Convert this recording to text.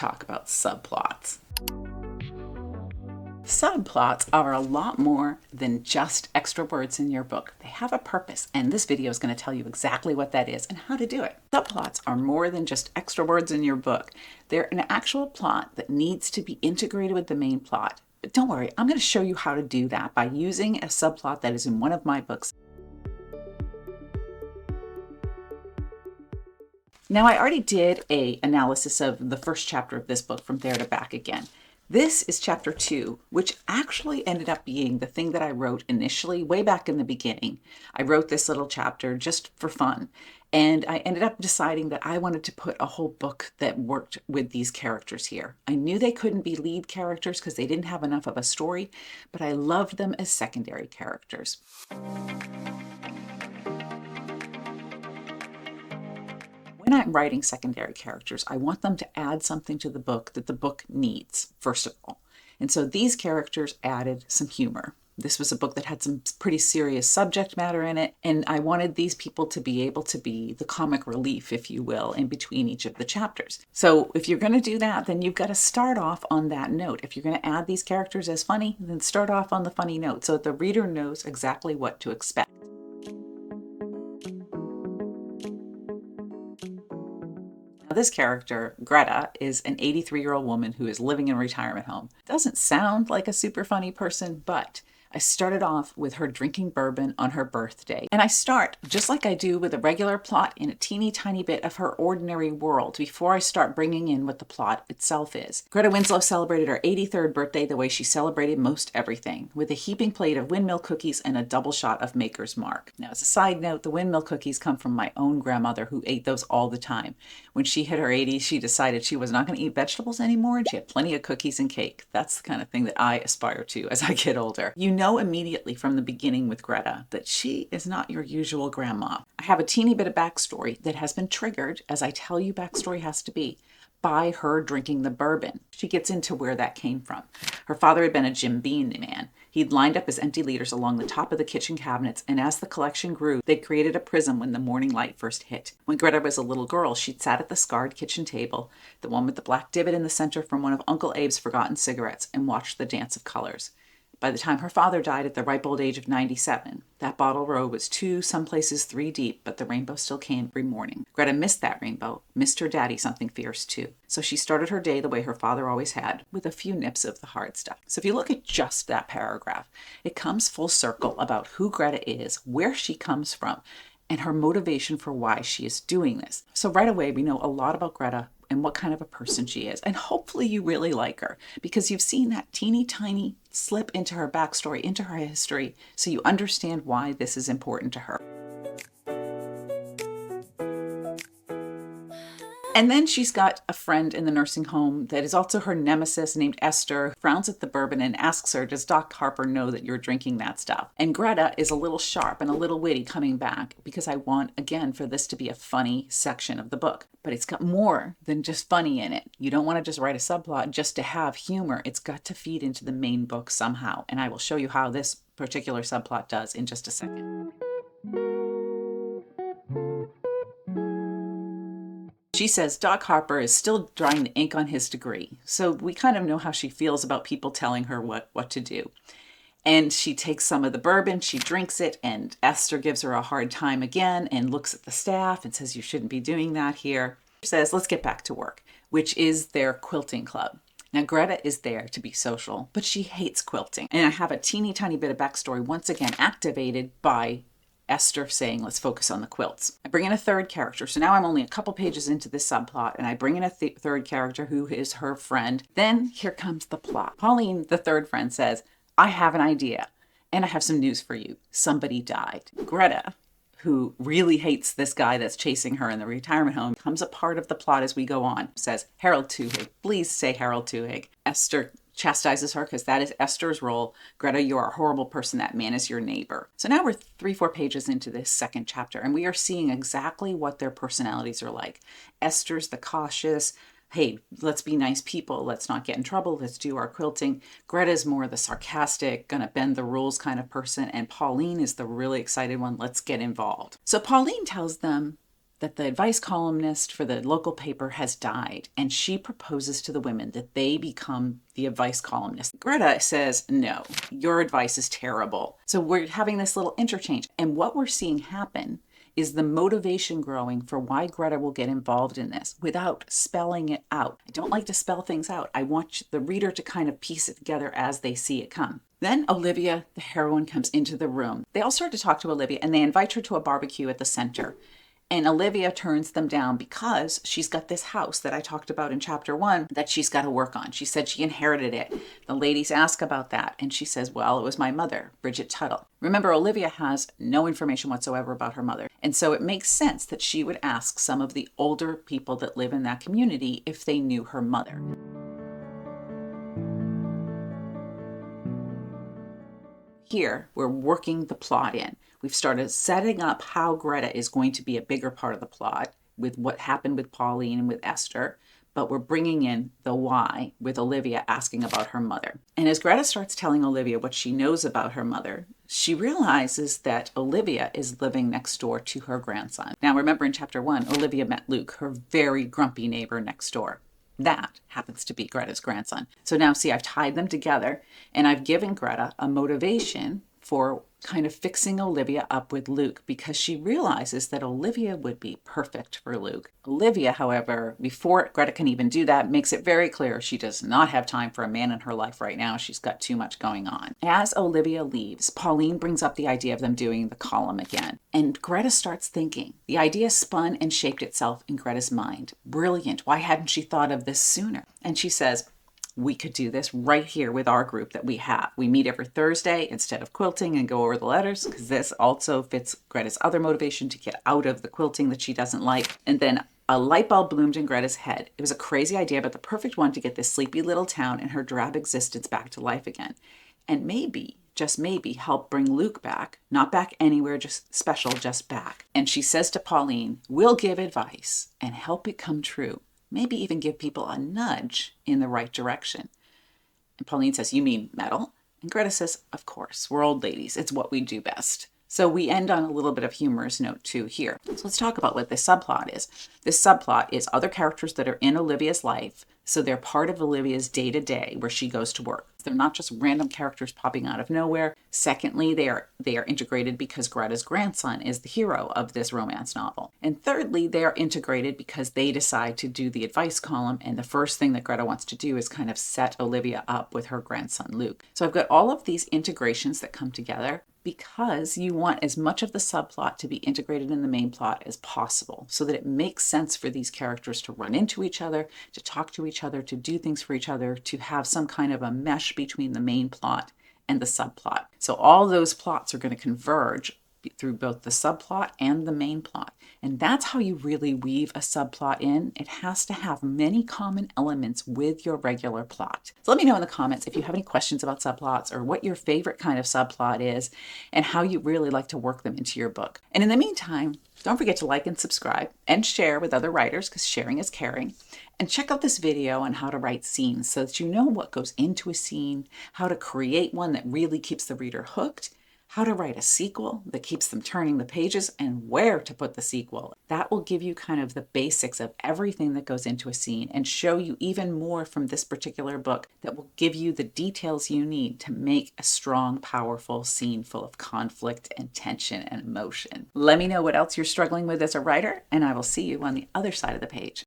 talk about subplots. Subplots are a lot more than just extra words in your book. They have a purpose, and this video is going to tell you exactly what that is and how to do it. Subplots are more than just extra words in your book. They're an actual plot that needs to be integrated with the main plot. But don't worry, I'm going to show you how to do that by using a subplot that is in one of my books. Now, I already did an analysis of the first chapter of this book, From There to Back Again. This is chapter 2, which actually ended up being the thing that I wrote initially, way back in the beginning. I wrote this little chapter just for fun, and I ended up deciding that I wanted to put a whole book that worked with these characters here. I knew they couldn't be lead characters because they didn't have enough of a story, but I loved them as secondary characters. When I'm writing secondary characters, I want them to add something to the book that the book needs, first of all. And so these characters added some humor. This was a book that had some pretty serious subject matter in it, and I wanted these people to be able to be the comic relief, if you will, in between each of the chapters. So if you're going to do that, then you've got to start off on that note. If you're going to add these characters as funny, then start off on the funny note so that the reader knows exactly what to expect. This character, Greta, is an 83-year-old woman who is living in a retirement home. Doesn't sound like a super funny person, but I started off with her drinking bourbon on her birthday. And I start, just like I do with a regular plot, in a teeny tiny bit of her ordinary world before I start bringing in what the plot itself is. Greta Winslow celebrated her 83rd birthday the way she celebrated most everything, with a heaping plate of windmill cookies and a double shot of Maker's Mark. Now, as a side note, the windmill cookies come from my own grandmother, who ate those all the time. When she hit her 80s, she decided she was not going to eat vegetables anymore, and she had plenty of cookies and cake. That's the kind of thing that I aspire to as I get older. You know immediately from the beginning with Greta that she is not your usual grandma. I have a teeny bit of backstory that has been triggered, as I tell you backstory has to be, by her drinking the bourbon. She gets into where that came from. Her father had been a Jim Beam man. He'd lined up his empty liters along the top of the kitchen cabinets, and as the collection grew, they created a prism when the morning light first hit. When Greta was a little girl, she'd sat at the scarred kitchen table, the one with the black divot in the center from one of Uncle Abe's forgotten cigarettes, and watched the dance of colors. By the time her father died at the ripe old age of 97, that bottle row was 2, some places 3 deep, but the rainbow still came every morning. Greta missed that rainbow, missed her daddy something fierce too. So she started her day the way her father always had, with a few nips of the hard stuff. So if you look at just that paragraph, it comes full circle about who Greta is, where she comes from, and her motivation for why she is doing this. So right away, we know a lot about Greta and what kind of a person she is. And hopefully you really like her, because you've seen that teeny tiny slip into her backstory, into her history, so you understand why this is important to her. And then she's got a friend in the nursing home that is also her nemesis named Esther, frowns at the bourbon and asks her, does Doc Harper know that you're drinking that stuff? And Greta is a little sharp and a little witty coming back, because I want, again, for this to be a funny section of the book. But it's got more than just funny in it. You don't want to just write a subplot just to have humor. It's got to feed into the main book somehow. And I will show you how this particular subplot does in just a second. She says Doc Harper is still drying the ink on his degree, so we kind of know how she feels about people telling her what to do. And she takes some of the bourbon, she drinks it, and Esther gives her a hard time again and looks at the staff and says, you shouldn't be doing that here. She says, let's get back to work, which is their quilting club. Now, Greta is there to be social, but she hates quilting. And I have a teeny tiny bit of backstory, once again activated by Esther saying, let's focus on the quilts. I bring in a third character. So now I'm only a couple pages into this subplot, and I bring in a third character who is her friend. Then here comes the plot. Pauline, the third friend, says, I have an idea, and I have some news for you. Somebody died. Greta, who really hates this guy that's chasing her in the retirement home, becomes a part of the plot as we go on. Says, Harold Twohig. Please say Harold Twohig. Esther chastises her because that is Esther's role. Greta, you're a horrible person. That man is your neighbor. So now we're 3-4 pages into this second chapter, and we are seeing exactly what their personalities are like. Esther's the cautious, hey, let's be nice people. Let's not get in trouble. Let's do our quilting. Greta's more the sarcastic, gonna bend the rules kind of person. And Pauline is the really excited one. Let's get involved. So Pauline tells them that the advice columnist for the local paper has died, and she proposes to the women that they become the advice columnist. Greta says, no, your advice is terrible. So we're having this little interchange. And what we're seeing happen is the motivation growing for why Greta will get involved in this without spelling it out. I don't like to spell things out. I want the reader to kind of piece it together as they see it come. Then Olivia, the heroine, comes into the room. They all start to talk to Olivia, and they invite her to a barbecue at the center. And Olivia turns them down because she's got this house that I talked about in chapter 1 that she's got to work on. She said she inherited it. The ladies ask about that, and she says, well, it was my mother, Bridget Tuttle. Remember, Olivia has no information whatsoever about her mother. And so it makes sense that she would ask some of the older people that live in that community if they knew her mother. Here, we're working the plot in. We've started setting up how Greta is going to be a bigger part of the plot with what happened with Pauline and with Esther, but we're bringing in the why with Olivia asking about her mother. And as Greta starts telling Olivia what she knows about her mother, she realizes that Olivia is living next door to her grandson. Now, remember in chapter 1, Olivia met Luke, her very grumpy neighbor next door. That happens to be Greta's grandson. So now, see, I've tied them together, and I've given Greta a motivation for kind of fixing Olivia up with Luke because she realizes that Olivia would be perfect for Luke. Olivia, however, before Greta can even do that, makes it very clear she does not have time for a man in her life right now. She's got too much going on. As Olivia leaves, Pauline brings up the idea of them doing the column again. And Greta starts thinking. The idea spun and shaped itself in Greta's mind. Brilliant. Why hadn't she thought of this sooner? And she says, we could do this right here with our group that we have. We meet every Thursday instead of quilting and go over the letters, because this also fits Greta's other motivation to get out of the quilting that she doesn't like. And then a light bulb bloomed in Greta's head. It was a crazy idea, but the perfect one to get this sleepy little town and her drab existence back to life again. And maybe, just maybe, help bring Luke back. Not back anywhere, just special, just back. And she says to Pauline, we'll give advice and help it come true. Maybe even give people a nudge in the right direction. And Pauline says, you mean metal? And Greta says, of course, we're old ladies. It's what we do best. So we end on a little bit of humorous note too here. So let's talk about what this subplot is. This subplot is other characters that are in Olivia's life. So they're part of Olivia's day-to-day where she goes to work. They're not just random characters popping out of nowhere. Secondly, they are integrated because Greta's grandson is the hero of this romance novel. And thirdly, they are integrated because they decide to do the advice column. And the first thing that Greta wants to do is kind of set Olivia up with her grandson, Luke. So I've got all of these integrations that come together because you want as much of the subplot to be integrated in the main plot as possible so that it makes sense for these characters to run into each other, to talk to each other, to do things for each other, to have some kind of a mesh between the main plot and the subplot. So all those plots are going to converge through both the subplot and the main plot. And that's how you really weave a subplot in. It has to have many common elements with your regular plot. So let me know in the comments if you have any questions about subplots or what your favorite kind of subplot is and how you really like to work them into your book. And in the meantime, don't forget to like and subscribe and share with other writers because sharing is caring. And check out this video on how to write scenes so that you know what goes into a scene, how to create one that really keeps the reader hooked, how to write a sequel that keeps them turning the pages, and where to put the sequel. That will give you kind of the basics of everything that goes into a scene and show you even more from this particular book that will give you the details you need to make a strong, powerful scene full of conflict and tension and emotion. Let me know what else you're struggling with as a writer, and I will see you on the other side of the page.